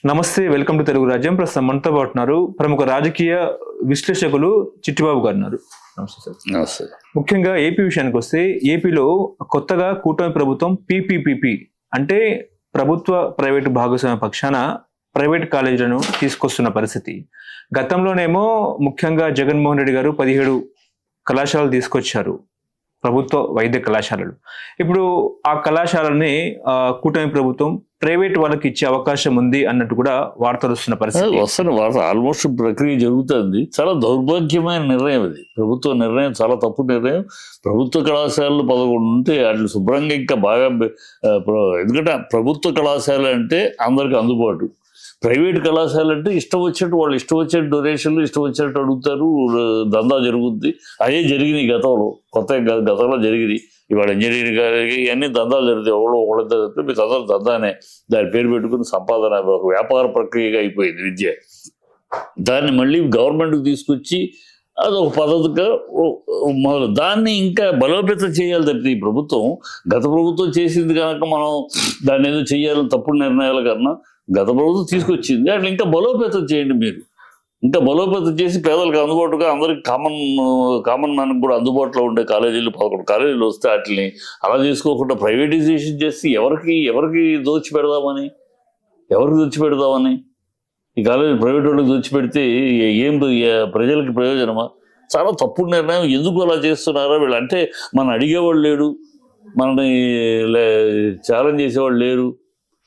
నమస్తే, welcome to Telugu రాజ్యం. ప్రస్తుతం మనతో పాటు ఉన్నారు ప్రముఖ రాజకీయ విశ్లేషకులు చిట్టిబాబు గారు ఉన్నారు. నమస్తే సార్. నమస్తే. ముఖ్యంగా ఏపీ విషయానికి వస్తే, ఏపీలో కొత్తగా కూటమి ప్రభుత్వం పీపీపీపీ అంటే ప్రభుత్వ ప్రైవేటు భాగస్వామ్య పక్షాన ప్రైవేట్ కాలేజీలను తీసుకొస్తున్న పరిస్థితి. గతంలోనేమో ముఖ్యంగా జగన్మోహన్ రెడ్డి గారు 17 కళాశాలలు తీసుకొచ్చారు, ప్రభుత్వ వైద్య కళాశాలలు. ఇప్పుడు ఆ కళాశాలని కూటమి ప్రభుత్వం ప్రైవేట్ వాళ్ళకి ఇచ్చే అవకాశం ఉంది అన్నట్టు కూడా వార్తలు వస్తున్న పరిస్థితి. వస్తున్న వార్త ఆల్మోస్ట్ ప్రక్రియ జరుగుతుంది. చాలా దౌర్భాగ్యమైన నిర్ణయం అది. ప్రభుత్వ నిర్ణయం చాలా తప్పు నిర్ణయం. ప్రభుత్వ కళాశాలలు 11 ఉంటే వాటిని శుభ్రంగా ఇంకా బాగా ఎందుకంటే ప్రభుత్వ కళాశాల అంటే అందరికి అందుబాటు. ప్రైవేట్ కళాశాల అంటే ఇష్టం వచ్చినట్టు వాళ్ళు ఇష్టం వచ్చినట్టు డొనేషన్లు ఇష్టం వచ్చినట్టు అడుగుతారు, దందా జరుగుద్ది. అదే జరిగినాయి గతంలో, గతంలో జరిగింది. ఇవాళ ఇంజనీరింగ్ ఇవన్నీ దందాలు జరుగుతాయి. ఒకళ్ళ జరిగితే మీకు అందరూ దందానే దాని పేరు పెట్టుకుని సంపాదన ఒక వ్యాపార ప్రక్రియగా అయిపోయింది విద్య. దాన్ని మళ్ళీ గవర్నమెంట్కి తీసుకొచ్చి అదొక పద్ధతిగా మొదలు దాన్ని ఇంకా బలోపేతం చేయాలి తప్పితే ఈ ప్రభుత్వం గత ప్రభుత్వం చేసింది కనుక మనం దాన్ని ఏదో చేయాలని తప్పుడు నిర్ణయాల కన్నా గత ప్రభుత్వం తీసుకొచ్చింది అట్లా ఇంకా బలోపేతం చేయండి. మీరు ఇంకా బలోపేతం చేసి పేదలకు అందుబాటుగా అందరికి కామన్ మ్యాన్కి కూడా అందుబాటులో ఉండే కాలేజీలు 11 కాలేజీలు వస్తే వాటిని అలా చేసుకోకుండా ప్రైవేటైజేషన్ చేసి ఎవరికి దోచిపెడదామని ఈ కాలేజీ ప్రైవేట్ వాళ్ళకి దోచిపెడితే ఏం ప్రజలకి ప్రయోజనమా? చాలా తప్పుడు నిర్ణయం. ఎందుకు అలా చేస్తున్నారో వీళ్ళు అంటే మనం అడిగేవాళ్ళు లేడు, మనని ఛాలెంజ్ చేసేవాళ్ళు లేరు.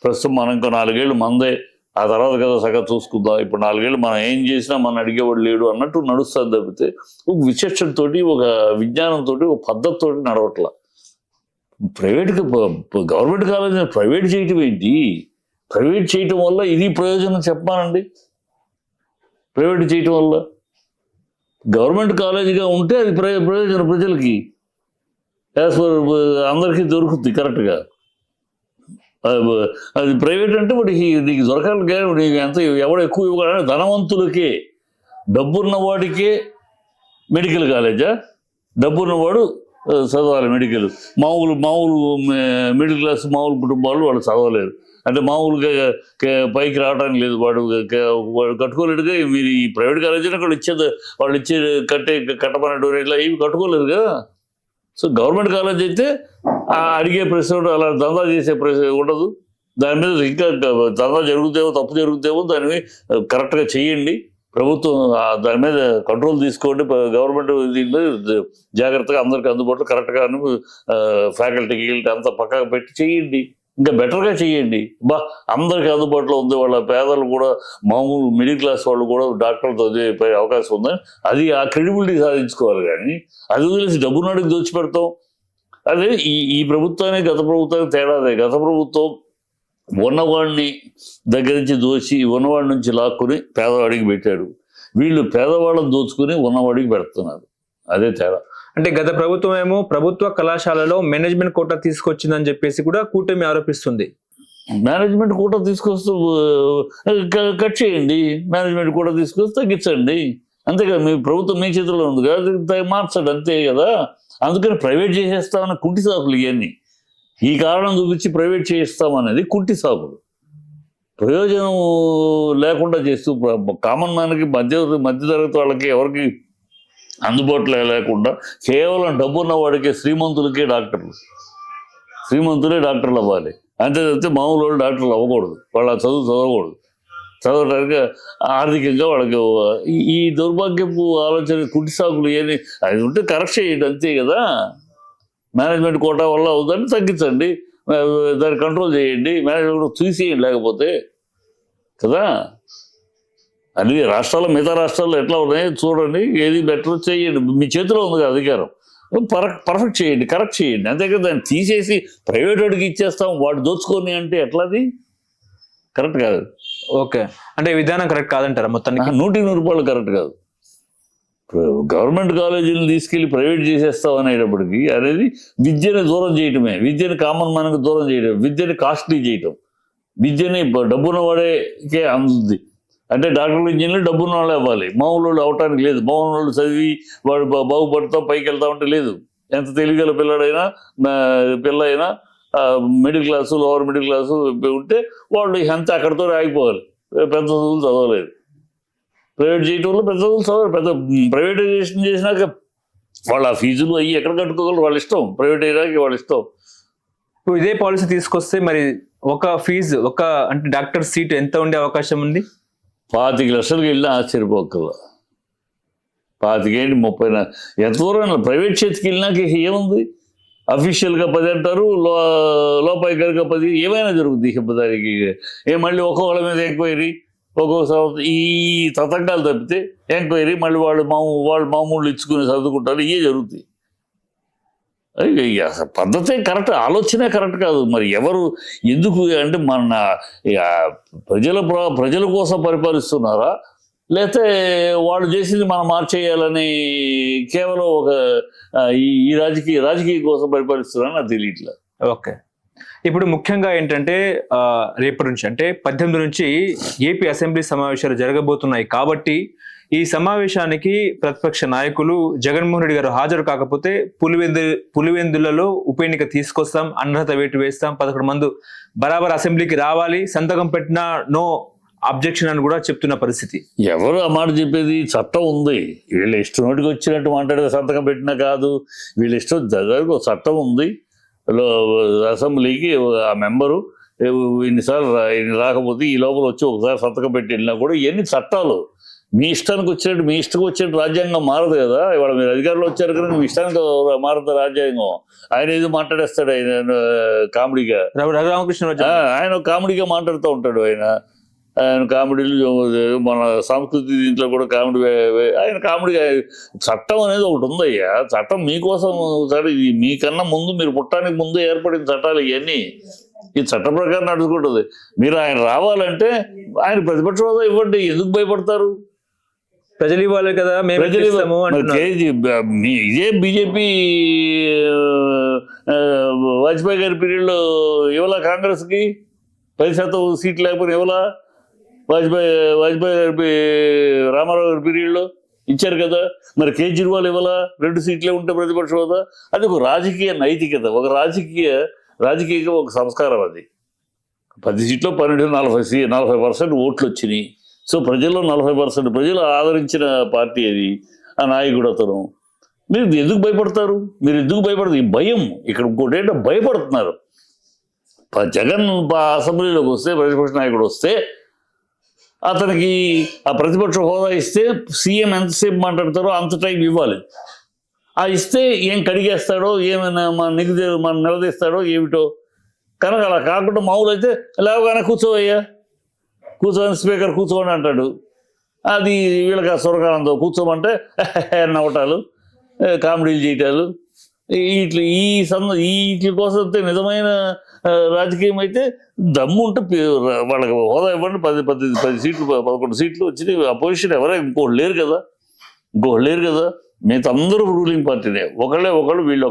ప్రస్తుతం మనం ఇంకా 4 ఏళ్ళు మందే, ఆ తర్వాత కదా సగం చూసుకుందాం. ఇప్పుడు 4 ఏళ్ళు మనం ఏం చేసినా మనం అడిగేవాడు లేడు అన్నట్టు నడుస్తుంది తప్పితే ఒక విచక్షణతో, ఒక విజ్ఞానంతో, ఒక పద్ధతితో నడవట్ల. ప్రైవేట్కి గవర్నమెంట్ కాలేజీని ప్రైవేట్ చేయటం ఏంటి? ప్రైవేట్ చేయటం వల్ల ఇది ప్రయోజనం చెప్పానండి. ప్రైవేట్ చేయటం వల్ల గవర్నమెంట్ కాలేజీగా ఉంటే అది ప్రయోజనం ప్రజలకి, యాజ్ పర్ అందరికీ దొరుకుతుంది కరెక్ట్గా. అది ప్రైవేట్ అంటే నీకు దొరకాలి కానీ నీకు ఎంత ఎవడు ఎక్కువ ఇవ్వగలనే ధనవంతులకే, డబ్బున్న వాడికే మెడికల్ కాలేజా? డబ్బున్నవాడు చదవాలి మెడికల్. మామూలు మిడిల్ క్లాస్ మామూలు కుటుంబాలు వాళ్ళు చదవలేరు. అంటే మామూలుగా పైకి రావడానికి లేదు, వాడు కట్టుకోలేడుగా. మీరు ఈ ప్రైవేట్ కాలేజీని వాళ్ళు ఇచ్చే కట్టమనే డొనేట్లు ఇవి కట్టుకోలేరు కదా. సో గవర్నమెంట్ కాలేజ్ అయితే అడిగే ప్రశ్న అలా దందా చేసే ప్రశ్న ఉండదు. దాని మీద ఇంకా దందా జరుగుతామో తప్పు జరుగుతామో దాన్ని కరెక్ట్గా చేయండి. ప్రభుత్వం దాని మీద కంట్రోల్ తీసుకోండి. గవర్నమెంట్ దీని మీద జాగ్రత్తగా అందరికీ అందుబాటులో కరెక్ట్గా ఫ్యాకల్టీకి అంతా పక్కగా పెట్టి చేయండి. ఇంకా బెటర్గా చేయండి. అందరికీ అందుబాటులో ఉంది. వాళ్ళ పేదలు కూడా మామూలు మిడిల్ క్లాస్ వాళ్ళు కూడా డాక్టర్లు చదివే అవకాశం ఉందని అది ఆ క్రెడిబిలిటీ సాధించుకోవాలి. కానీ అది వదిలేసి డబ్బునాడికి దోచి పెడతాం. అదే ఈ ప్రభుత్వానికి గత ప్రభుత్వానికి తేడాదే. గత ప్రభుత్వం ఉన్నవాడిని దగ్గర నుంచి దోచి ఉన్నవాడి నుంచి లాక్కుని పేదవాడికి పెట్టాడు. వీళ్ళు పేదవాళ్ళని దోచుకుని ఉన్నవాడికి పెడుతున్నారు. అదే తేడా. అంటే గత ప్రభుత్వం ఏమో ప్రభుత్వ కళాశాలలో మేనేజ్మెంట్ కోటా తీసుకొచ్చిందని చెప్పేసి కూడా కూటమి ఆరోపిస్తుంది. మేనేజ్మెంట్ కోటా తీసుకొస్తూ కట్ చేయండి, మేనేజ్మెంట్ కోటా తీసుకొస్తే తగ్గించండి. అంతేకాదు మీ ప్రభుత్వం మీ చేతిలో ఉంది కదా, మార్చండి అంతే కదా. అందుకని ప్రైవేట్ చేసేస్తామన్న కుంటి సాకులు ఇవన్నీ. ఈ కారణం చూపించి ప్రైవేట్ చేయిస్తామనేది కుంటి సాకులు. ప్రయోజనం లేకుండా చేస్తూ కామన్ మ్యాన్కి మధ్యతరగతి వాళ్ళకి ఎవరికి అందుబాటులో లేకుండా కేవలం డబ్బున్న వాడికి శ్రీమంతులకే శ్రీమంతులే డాక్టర్లు అవ్వాలి. అంతే తప్పితే మామూలు వాళ్ళు డాక్టర్లు అవ్వకూడదు. వాళ్ళ చదవకూడదు. చదవడానికి ఆర్థికంగా వాళ్ళకి ఈ దౌర్భాగ్యపు ఆలోచన కుంటి సాకులు ఏది అది ఉంటే కరెక్ట్ చేయండి అంతే కదా. మేనేజ్మెంట్ కోటా వల్ల అవుతుందని తగ్గించండి, దాన్ని కంట్రోల్ చేయండి, మేనేజ్మెంట్ తీసేయండి లేకపోతే కదా. అది మిగతా రాష్ట్రాల్లో ఎట్లా ఉన్నాయో చూడండి, ఏది బెటర్ చేయండి. మీ చేతిలో ఉంది కదా అధికారం, పర్ఫెక్ట్ చేయండి, కరెక్ట్ చేయండి. అంతేకాదు దాన్ని తీసేసి ప్రైవేట్ వాడికి ఇచ్చేస్తాం వాడు దోచుకొని అంటే ఎట్లాది కరెక్ట్ కాదు. ఓకే, అంటే విధానం కరెక్ట్ కాదంటారా? మొత్తానికి 100% కరెక్ట్ కాదు. గవర్నమెంట్ కాలేజీలను తీసుకెళ్ళి ప్రైవేట్ చేసేస్తాం అనేటప్పటికీ అనేది విద్యని దూరం చేయటమే, విద్యని కామన్ మ్యాన్కి దూరం చేయడం, విద్యని కాస్ట్లీ చేయటం, విద్యని డబ్బున్న వాడేకే అందుతుంది. అంటే డాక్టర్లు ఇంజనీర్లు డబ్బున్న వాళ్ళు అవ్వాలి, మామూలు వాళ్ళు అవటానికి లేదు. మామూలు వాళ్ళు చదివి వాడు బాగుపడతాం పైకి వెళ్తా ఉంటే లేదు. ఎంత తెలివిగల పిల్ల అయినా middle class lower middle class ఉంటే వాళ్ళు అంతా అక్కడితో ఆగిపోవాలి. పెద్ద చదువులు చదవలేదు. ప్రైవేట్ చేయటం వల్ల పెద్ద చదువులు చదవలేదు. పెద్ద ప్రైవేటైజేషన్ చేసినాక వాళ్ళ ఫీజులు అయ్యి ఎక్కడ కట్టుకోగలరు, వాళ్ళ ఇష్టం. ప్రైవేట్ అయ్యాక వాళ్ళ ఇష్టం. ఇప్పుడు ఇదే పాలసీ తీసుకొస్తే మరి ఒక ఫీజు అంటే డాక్టర్ సీట్ ఎంత ఉండే అవకాశం ఉంది? 25 లక్షలకు వెళ్ళినా ఆశ్చర్యపోకల్లా. 25 30 ఎంతవరకు ప్రైవేట్ చేతికి వెళ్ళినాక ఏముంది? అఫీషియల్గా 10 అంటారు, లోపాయికారిగా 10, ఏమైనా జరుగుతుంది. దానికి మళ్ళీ ఒక్కొక్కళ్ళ మీద ఎంక్వైరీ, ఒక్కొక్క ఈ తతంగాలు తప్పితే ఎంక్వైరీ, మళ్ళీ వాళ్ళు మామూలు ఇచ్చుకుని చదువుకుంటారు, ఇవే జరుగుతాయి. అసలు పద్ధతే కరెక్ట్, ఆలోచనే కరెక్ట్ కాదు. మరి ఎవరు ఎందుకు అంటే మన ప్రజల కోసం పరిపాలిస్తున్నారా, లేకపోతే వాళ్ళు చేసింది మనం మార్చేయాలని కేవలం ఒక ఈ రాజకీయ కోసం పరిపాలిస్తున్నారా నాకు తెలియట్లేదు. ఓకే, ఇప్పుడు ముఖ్యంగా ఏంటంటే రేపటి నుంచి అంటే 18 నుంచి ఏపీ అసెంబ్లీ సమావేశాలు జరగబోతున్నాయి. కాబట్టి ఈ సమావేశానికి ప్రతిపక్ష నాయకులు జగన్మోహన్ రెడ్డి గారు హాజరు కాకపోతే పులివెందులలో ఉప ఎన్నిక తీసుకొస్తాం, అనర్హత వేటు వేస్తాం, 11 మంది బరాబర్ అసెంబ్లీకి రావాలి, సంతకం పెట్టినా నో అబ్జెక్షన్ అని కూడా చెప్తున్న పరిస్థితి. ఎవరు ఆ మాట చెప్పేది? చట్టం ఉంది. వీళ్ళ ఇష్టం నోటికి వచ్చినట్టు మాట్లాడితే సంతకం పెట్టినా కాదు. వీళ్ళ ఇష్టం ఒక చట్టం ఉంది. అసెంబ్లీకి ఆ మెంబరు ఇన్నిసార్లు రాకపోతే ఈ లోపల వచ్చి ఒకసారి సంతకం పెట్టి వెళ్ళినా కూడా ఇవన్నీ చట్టాలు. మీ ఇష్టానికి వచ్చినట్టు మీ ఇష్టం వచ్చినట్టు రాజ్యాంగం మారదు కదా. ఇవాళ మీరు అధికారంలో వచ్చారు కదా, మీ ఇష్టానికి మారదు రాజ్యాంగం. ఆయన ఏదో మాట్లాడేస్తాడు, ఆయన కామెడీగా. రఘురామకృష్ణ ఆయన కామెడీగా మాట్లాడుతూ ఉంటాడు. ఆయన కామెడీలు, మన సంస్కృతి దీంట్లో కూడా కామెడీ. ఆయన కామెడీగా చట్టం అనేది ఒకటి ఉందయ్యా. చట్టం మీకోసం సరే, ఇది మీకన్నా ముందు, మీరు పుట్టడానికి ముందు ఏర్పడిన చట్టాలు ఇవన్నీ. ఈ చట్ట ప్రకారం నడుచుకుంటుంది. మీరు ఆయన రావాలంటే ఆయన ప్రతిపక్ష హోదా ఇవ్వండి. ఎందుకు భయపడతారు? ప్రజలు ఇవ్వాలి కదా. ఇదే బీజేపీ వాజ్పేయి గారి పీరియడ్లో ఇవ్వాల, కాంగ్రెస్కి 10% సీట్లు లేకపోతే ఇవ్వాల. వాజ్పేయి గారి రామారావు గారి పీరియడ్లో ఇచ్చారు కదా. మరి కేజ్రీవాల్ ఇవ్వాల, 2 సీట్లే ఉంటే ప్రతిపక్ష హోదా. అది ఒక రాజకీయ నైతికత, ఒక రాజకీయంగా ఒక సంస్కారం. అది 10 సీట్లో 40% ఓట్లు వచ్చినాయి. సో ప్రజల్లో 40% ప్రజలు ఆదరించిన పార్టీ అది, ఆ నాయకుడు అతను. మీరు ఎందుకు భయపడతారు? ఈ భయం ఇక్కడ ఇంకోటి ఏంటో భయపడుతున్నారు. జగన్ అసెంబ్లీలోకి వస్తే, ప్రతిపక్ష నాయకుడు వస్తే అతనికి ఆ ప్రతిపక్ష హోదా ఇస్తే సీఎం ఎంతసేపు మాట్లాడతారో అంత టైం ఇవ్వాలి. ఆ ఇస్తే ఏం కడిగేస్తాడో, ఏమైనా మన నిలదీస్తాడో ఏమిటో. కనుక అలా కాకుండా మామూలు అయితే లేవగానే కూర్చోవయ్యా, కూర్చోని స్పీకర్ కూర్చోని అంటాడు. అది వీళ్ళకి ఆ సురకానంతో కూర్చోమంటే నవ్వటాలు, కామెడీలు చేయటాలు, వీటి కోసం నిజమైన రాజకీయం అయితే దమ్ము ఉంటే వాళ్ళకి హోదా ఇవ్వండి. 10 సీట్లు 11 సీట్లు వచ్చినాయి. అపోజిషన్ ఎవరైనా ఇంకోటి లేరు కదా. మిగతా అందరూ రూలింగ్ పార్టీనే. ఒకళ్ళు వీళ్ళు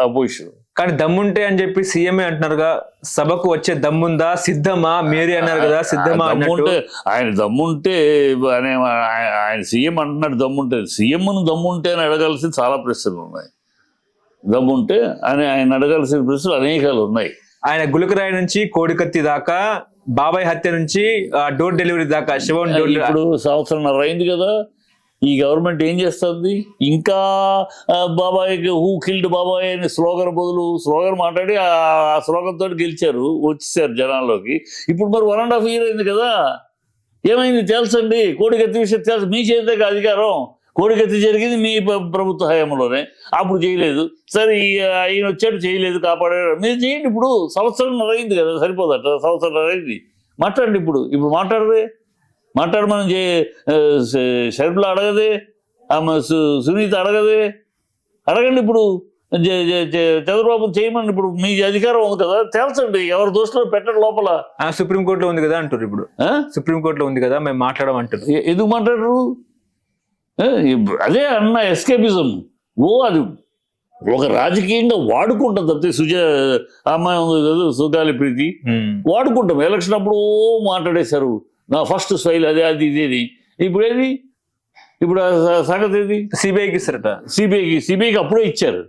అపోజిషన్. కానీ దమ్ముంటే అని చెప్పి సీఎంఏ అంటున్నారుగా, సభకు వచ్చే దమ్ముందా, సిద్ధమా? మేరీ అన్నారు కదా, సిద్ధమా అన్నట్టు. ఆయన దమ్ముంటే ఆయన సీఎం అంటున్నాడు. సీఎంను దమ్ముంటే అని అడగాల్సిన చాలా ప్రశ్నలు ఉన్నాయి. దమ్ముంటే అని ఆయన అడగాల్సిన ప్రశ్నలు అనేకాలు ఉన్నాయి. ఆయన గులకరాయి నుంచి కోడికత్తి దాకా, బాబాయ్ హత్య నుంచి డోర్ డెలివరీ దాకా, శివం ఇప్పుడు 1.5 సంవత్సరం అయింది కదా. ఈ గవర్నమెంట్ ఏం చేస్తుంది? ఇంకా బాబాయ్కి హూ కిల్డ్ బాబాయ్ అని స్లోగన్ మాట్లాడి ఆ స్లోగన్ తోటి గెలిచారు, వచ్చేసారు జనాల్లోకి. ఇప్పుడు మరి 1.5 year అయింది కదా. ఏమైంది తెలుసండి? కోడికత్తి విషయం తెలుసు. మీ చేతే అధికారం. కోడికత్తి జరిగింది మీ ప్రభుత్వ హయాంలోనే. అప్పుడు చేయలేదు. సరే ఆయన వచ్చాడు, చేయలేదు, కాపాడారు. మీరు చేయండి. ఇప్పుడు 1.5 సంవత్సరం అయింది కదా, సరిపోదట. 1.5 సంవత్సరం అయింది. మాట్లాడండి. ఇప్పుడు మాట్లాడమని షర్మిల అడగదే, ఆమె సునీత అడగండి. ఇప్పుడు చంద్రబాబు చేయమని. ఇప్పుడు మీ అధికారం ఉంది కదా, తేల్చండి. ఎవరి దోషులో పెట్టండి లోపల. సుప్రీంకోర్టులో ఉంది కదా అంటారు. ఇప్పుడు సుప్రీంకోర్టులో ఉంది కదా, మేము మాట్లాడమంటారు. ఎందుకు మాట్లాడరు? అదే అన్న ఎస్కేపిజం. అది ఒక రాజకీయంగా వాడుకుంటాం తప్పితే అమ్మాయి ఉంది కదా, సుగాలి ప్రీతి, వాడుకుంటాం. ఎలక్షన్ అప్పుడు మాట్లాడేశారు, నా ఫస్ట్ స్టైల్ అదే, అది ఇదేది. ఇప్పుడు సంగతి ఏది? సిబిఐకి ఇస్తారట. సిబిఐకి అప్పుడే ఇచ్చారు.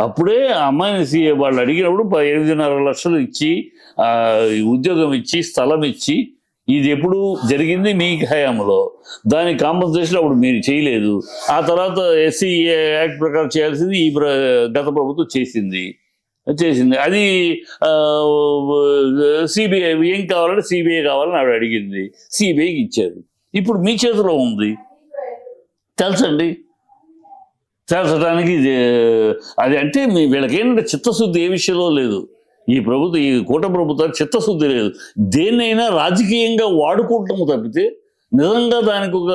అప్పుడే అమ్మాయిని వాళ్ళు అడిగినప్పుడు 8.5 లక్షలు ఇచ్చి, ఉద్యోగం ఇచ్చి, స్థలం ఇచ్చి, ఇది ఎప్పుడు జరిగింది మీ హయాంలో, దానికి కాంపన్సేషన్ అప్పుడు మీరు చేయలేదు. ఆ తర్వాత ఎస్సీ యాక్ట్ ప్రకారం చేయాల్సింది గత ప్రభుత్వం చేసింది. అది సిబిఐ ఏం కావాలంటే సిబిఐ కావాలని ఆవిడ అడిగింది, సిబిఐకి ఇచ్చారు. ఇప్పుడు మీ చేతిలో ఉంది, తెలుసండి. తెలుసడానికి అది అంటే వీళ్ళకి ఏంటంటే చిత్తశుద్ధి ఏ విషయంలో లేదు. ఈ కూటమి ప్రభుత్వానికి చిత్తశుద్ధి లేదు. దేన్నైనా రాజకీయంగా వాడుకుంటాము తప్పితే నిజంగా దానికి ఒక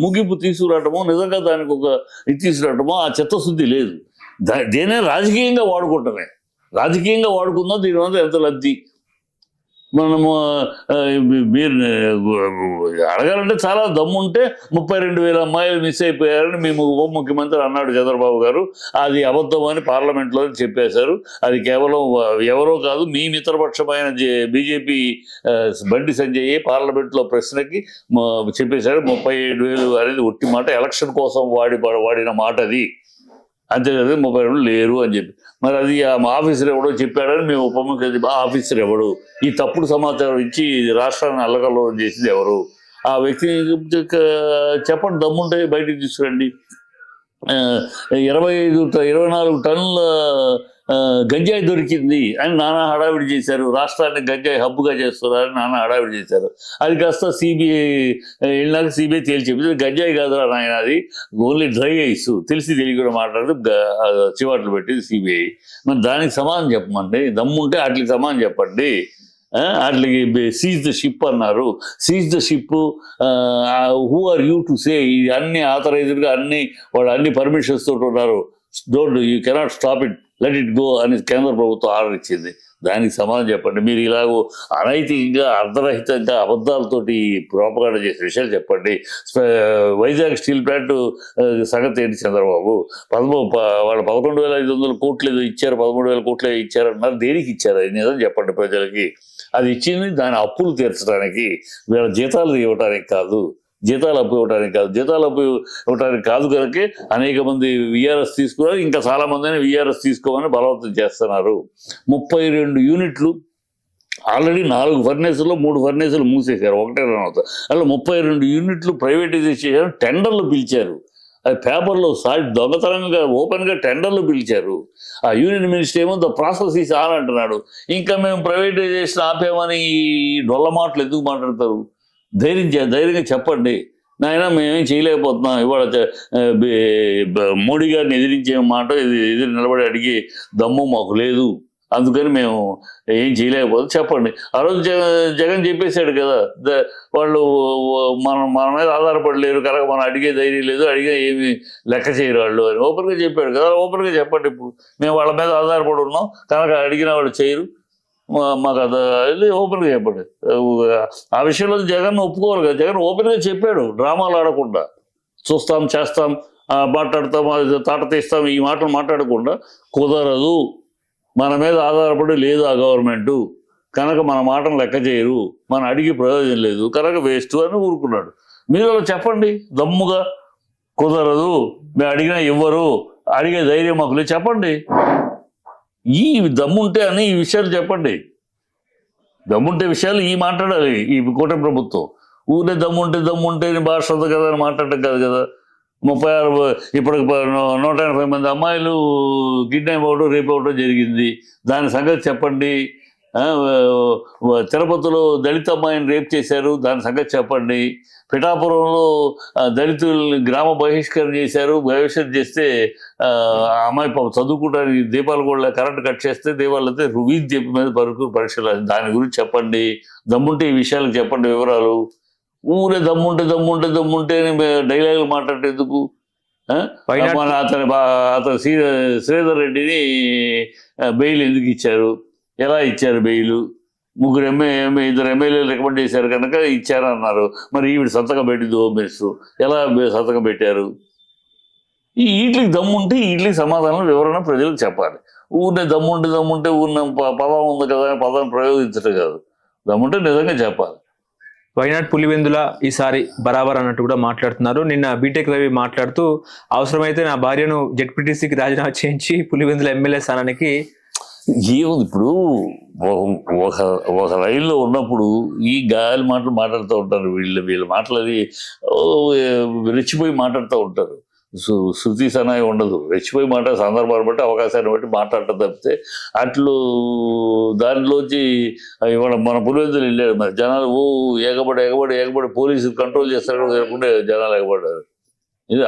ముగింపు తీసుకురావటమో, నిజంగా దానికి ఒక ఇది తీసుకురావటమో ఆ చిత్తశుద్ధి లేదు. దేనైనా రాజకీయంగా వాడుకుంటామే. రాజకీయంగా వాడుకుందాం, దీనివల్ల ఎంత లబ్ధి. మనము మీరు అడగాలంటే చాలా దమ్ముంటే 32,000 అమ్మాయిలు మిస్ అయిపోయారని మేము ఉప ముఖ్యమంత్రి అన్నాడు చంద్రబాబు గారు. అది అబద్ధం అని పార్లమెంట్లో చెప్పేశారు. అది కేవలం ఎవరో కాదు, మీ మిత్రపక్షమైన బీజేపీ బండి సంజయ్ పార్లమెంట్లో ప్రశ్నకి చెప్పేశాడు. 37,000 అనేది ఒట్టి మాట, ఎలక్షన్ కోసం వాడిన మాట అది. అంతే కదా, 32 లేరు అని చెప్పి. మరి అది ఆ ఆఫీసర్ ఎవడో చెప్పాడని మేము ఉప ముఖ్యమంత్రి, ఆఫీసర్ ఎవడు, ఈ తప్పుడు సమాచారం ఇచ్చి రాష్ట్రాన్ని అల్లకల్లోలం చేసింది ఎవరు, ఆ వ్యక్తిని చెప్పండి, దమ్ముంటే బయటికి తీసుకురండి. 24 టన్నుల గంజాయి దొరికింది అని నానా హడావిడి చేశారు. రాష్ట్రాన్ని గంజాయి హబ్బుగా చేస్తున్నారని నానా హడావిడి చేశారు. అది కాస్త సిబిఐ వెళ్ళినాక సిబిఐ తేల్చెప్పింది గంజాయి కాదురా నాయన, అది ఓన్లీ డ్రై ఐస్, తెలిసి తెలియకుండా మాట్లాడుతూ చివాట్లు పెట్టింది సిబిఐ. మరి దానికి సమాధానం చెప్పమండి, దమ్ముంటే వాటికి సమాధానం చెప్పండి. వాటికి సీజ్ ద షిప్ అన్నారు. Seize the ship, who are you to say? అన్ని ఆథరైజ్డ్గా అన్ని పర్మిషన్స్ తోటి ఉన్నారు. You cannot stop it, let it go అని కేంద్ర ప్రభుత్వం ఆర్డర్ ఇచ్చింది. దానికి సమాధానం చెప్పండి. మీరు ఇలాగో అనైతికంగా అర్ధరహితంగా అబద్ధాలతోటి ప్రోపగాండా చేసే విషయాలు చెప్పండి. వైజాగ్ స్టీల్ ప్లాంట్ సంగతి ఏంటి చంద్రబాబు? వాళ్ళు 11,500 కోట్లు ఏదో ఇచ్చారు, 13,000 కోట్లు ఇచ్చారన్నారు. దేనికి ఇచ్చారు అది నిజం చెప్పండి ప్రజలకి. అది ఇచ్చింది దాని అప్పులు తీర్చడానికి, వీళ్ళ జీతాలు ఇవ్వడానికి కాదు, జీతాలు అప్పు ఇవ్వడానికి కాదు కనుకే అనేక మంది విఆర్ఎస్ తీసుకున్నారు. ఇంకా చాలా మందిని విఆర్ఎస్ తీసుకోమని బలవంతం చేస్తున్నారు. 32 యూనిట్లు ఆల్రెడీ 4 ఫర్నేసుల్లో 3 ఫర్నేసులు మూసేశారు, ఒకటే రన్ అవుతారు. అలా 32 యూనిట్లు ప్రైవేటైజేషన్ టెండర్లు పిలిచారు. అది పేపర్లో దొంగతనంగా ఓపెన్గా టెండర్లు పిలిచారు. ఆ యూనియన్ మినిస్టర్ ఏమో ద ప్రాసెస్ ఈస్ ఆన్ అంటున్నాడు. ఇంకా మేము ప్రైవేటైజేషన్ ఆపేమని డొల్ల మాటలు ఎందుకు మాట్లాడతారు? ధైర్యంగా చెప్పండి నాయన, మేమేం చేయలేకపోతున్నాం. ఇవాళ మోడీ గారిని ఎదిరించే మాట, ఎదురు నిలబడి అడిగే దమ్ము మాకు లేదు, అందుకని మేము ఏం చేయలేకపోతే చెప్పండి. ఆ రోజు జగన్ చెప్పేశాడు కదా, వాళ్ళు మన మీద ఆధారపడలేరు కనుక మనం అడిగే ధైర్యం లేదు, అడిగే ఏమి లెక్క చేయరు వాళ్ళు అని ఓపెన్గా చెప్పాడు కదా. ఓపెన్గా చెప్పండి, ఇప్పుడు మేము వాళ్ళ మీద ఆధారపడి ఉన్నాం కనుక అడిగిన వాళ్ళు చేయరు, మాకు అది ఓపెన్గా చెప్పండి. ఆ విషయంలో జగన్ ఒప్పుకోవాలి కదా. జగన్ ఓపెన్గా చెప్పాడు, డ్రామాలు ఆడకుండా, చూస్తాం చేస్తాం మాట్లాడతాం తాట తీస్తాం ఈ మాటలు మాట్లాడకుండా, కుదరదు, మన మీద ఆధారపడి లేదు ఆ గవర్నమెంటు కనుక మన మాటను లెక్క చేయరు, మనం అడిగి ప్రయోజనం లేదు కనుక వేస్ట్ అని ఊరుకున్నాడు. మీరు అలా చెప్పండి దమ్ముగా, కుదరదు, మేము అడిగినా ఇవ్వరు, అడిగే ధైర్యం మాకు లేదు చెప్పండి. ఈ దమ్ముంటే అని ఈ విషయాలు చెప్పండి. దమ్ముంటే విషయాలు ఈ మాట్లాడాలి ఈ కూటమి ప్రభుత్వం. ఊరే దమ్ముంటే భాష ఉంది కదా అని మాట్లాడటం కాదు కదా. 36 ఇప్పటికి 180 మంది అమ్మాయిలు కిడ్నాప్ అవ్వడం, రేపు అవ్వడం జరిగింది. దాని సంగతి చెప్పండి. తిరుపతిలో దళిత అమ్మాయిని రేప్ చేశారు, దాని సంగతి చెప్పండి. పిఠాపురంలో దళితుల్ని గ్రామ బహిష్కరణ చేశారు, బహిష్కరణ చేస్తే అమ్మాయి చదువుకోవడానికి దీపాలు కూడా కరెంట్ కట్ చేస్తే దీపాలైతే రువీజ్ చెప్పి మీద పరీక్షలు, దాని గురించి చెప్పండి. దమ్ముంటే ఈ విషయాలకు చెప్పండి వివరాలు. ఊరే దమ్ముంటే డైలాగులు మాట్లాడేందుకు? అతను శ్రీధర్ రెడ్డిని బెయిల్ ఎందుకు ఇచ్చారు, ఎలా ఇచ్చారు బెయిల్? 2 ఎమ్మెల్యేలు రికమెండ్ చేశారు కనుక ఇచ్చారన్నారు. మరి ఈవిడ సంతకం పెట్టింది హోమ్ మినిస్టర్, ఎలా సంతకం పెట్టారు? ఈ వీటికి దమ్ముంటే వీటికి సమాధానం వివరణ ప్రజలకు చెప్పాలి. ఊరినే దమ్ముంటే ఊరిన పదం ఉంది కదా పదాన్ని ప్రయోగించడం కాదు, దమ్ముంటే నిజంగా చెప్పాలి. వైనాడ్ పులివెందుల ఈసారి బరాబర్ అన్నట్టు కూడా మాట్లాడుతున్నారు. నిన్న బీటెక్ రవి మాట్లాడుతూ అవసరమైతే నా భార్యను జెడ్పీటీసీకి రాజీనామా చేయించి పులివెందుల ఎమ్మెల్యే స్థానానికి ఏముంది ఇప్పుడు ఒక ఒక రైల్లో ఉన్నప్పుడు ఈ గాలి మాటలు మాట్లాడుతూ ఉంటారు, వీళ్ళ మాటలది రెచ్చిపోయి మాట్లాడుతూ ఉంటారు. శృతి సనాయి ఉండదు, రెచ్చిపోయి మాట్లాడే సందర్భాన్ని బట్టి అవకాశాన్ని బట్టి మాట్లాడటం తప్పితే అట్లు దానిలోంచి ఇవాళ మన పులివెందులు వెళ్ళాడు, మరి జనాలు ఏగబడి పోలీసులు కంట్రోల్ చేస్తారు లేకుంటే జనాలు ఎగబడ్డారు.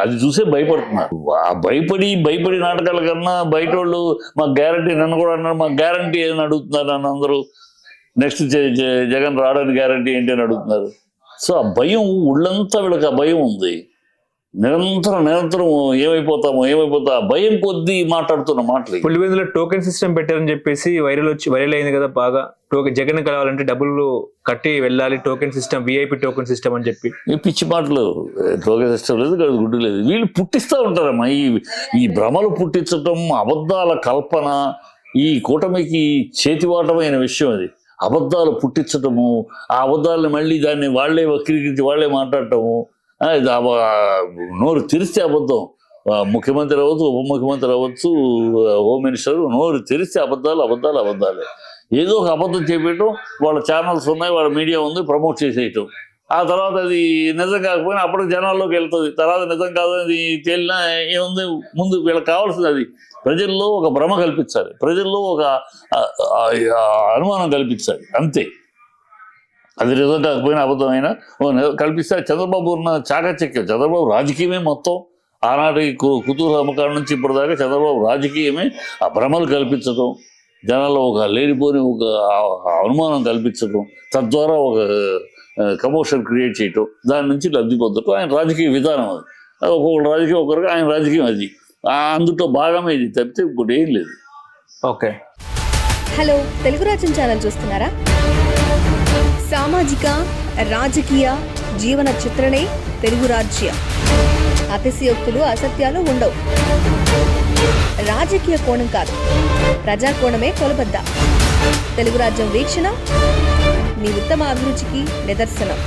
అది చూసే భయపడుతున్నారు. ఆ భయపడి నాటకాల కన్నా బయట వాళ్ళు మాకు గ్యారంటీ, నన్ను కూడా అన్నారు మాకు గ్యారంటీ అని అడుగుతున్నారు. నన్ను అందరూ నెక్స్ట్ జగన్ రావడానికి గ్యారంటీ ఏంటి అని అడుగుతున్నారు. సో ఆ భయం ఉళ్ళంతా వీళ్ళకి ఆ భయం ఉంది. నిరంతరం ఏమైపోతా భయం కొద్దీ మాట్లాడుతున్న మాటలు. పులివెందులో టోకెన్ సిస్టమ్ పెట్టారని చెప్పేసి వైరల్ అయింది కదా బాగా. జగన్ కలవాలంటే డబ్బులు కట్టి వెళ్ళాలి, token system, VIP token system అని చెప్పి. పిచ్చి మాటలు. టోకెన్ సిస్టమ్ లేదు, గుడ్డు లేదు. వీళ్ళు పుట్టిస్తూ ఉంటారమ్మా ఈ భ్రమలు పుట్టించటం, అబద్ధాల కల్పన. ఈ కూటమికి చేతివాటమైన విషయం అది. అబద్ధాలు పుట్టించటము, ఆ అబద్ధాలను మళ్ళీ దాన్ని వాళ్ళే వక్రీకరించి వాళ్ళే మాట్లాడటము. నోరు తెరిస్తే అబద్ధం. ముఖ్యమంత్రి అవ్వచ్చు, ఉప ముఖ్యమంత్రి అవ్వచ్చు, హోమ్ మినిస్టర్, నోరు తెరిస్తే అబద్ధాలే. ఏదో ఒక అబద్ధం చెప్పేయటం, వాళ్ళ ఛానల్స్ ఉన్నాయి, వాళ్ళ మీడియా ఉంది, ప్రమోట్ చేసేయటం. ఆ తర్వాత అది నిజం కాకపోయినా అప్పటికి జనాల్లోకి వెళ్తుంది. తర్వాత నిజం కాదని తేలినా ఏముంది, ముందు వీళ్ళకి కావాల్సింది అది. ప్రజల్లో ఒక భ్రమ కల్పించాలి, ప్రజల్లో ఒక అనుమానం కల్పించాలి, అంతే. అది నిజం కాకపోయినా అబద్ధమైనా కల్పిస్తే చంద్రబాబు ఉన్న చాకచక్యం. చంద్రబాబు రాజకీయమే మొత్తం. ఆనాటి కుతూహల అమ్మకాల నుంచి ఇప్పటిదాకా చంద్రబాబు రాజకీయమే ఆ భ్రమలు కల్పించడం, జనాల్లో ఒక లేనిపోని ఒక అనుమానం కల్పించడం, తద్వారా ఒక కమోషన్ క్రియేట్ చేయటం, దాని నుంచి లబ్ధి పొందటం ఆయన రాజకీయ విధానం. అది ఒక్కొక్కరు రాజకీయం, ఒకరికి ఆయన రాజకీయం అది. అందులో భాగమే ఇది, తప్పితే ఇంకోటి ఏం లేదు. ఓకే. హలో, తెలుగు రాజ్యం ఛానల్ చూస్తున్నారా? సామాజిక, రాజకీయ, జీవన చిత్రణే తెలుగు రాజ్యం. అతిశయోక్తులు, అసత్యాలు ఉండవు. రాజకీయ కోణం కాదు, ప్రజా కోణమే కొలబద్ద. తెలుగు రాజ్యం వీక్షణ మీ ఉత్తమ అభిరుచికి నిదర్శనం.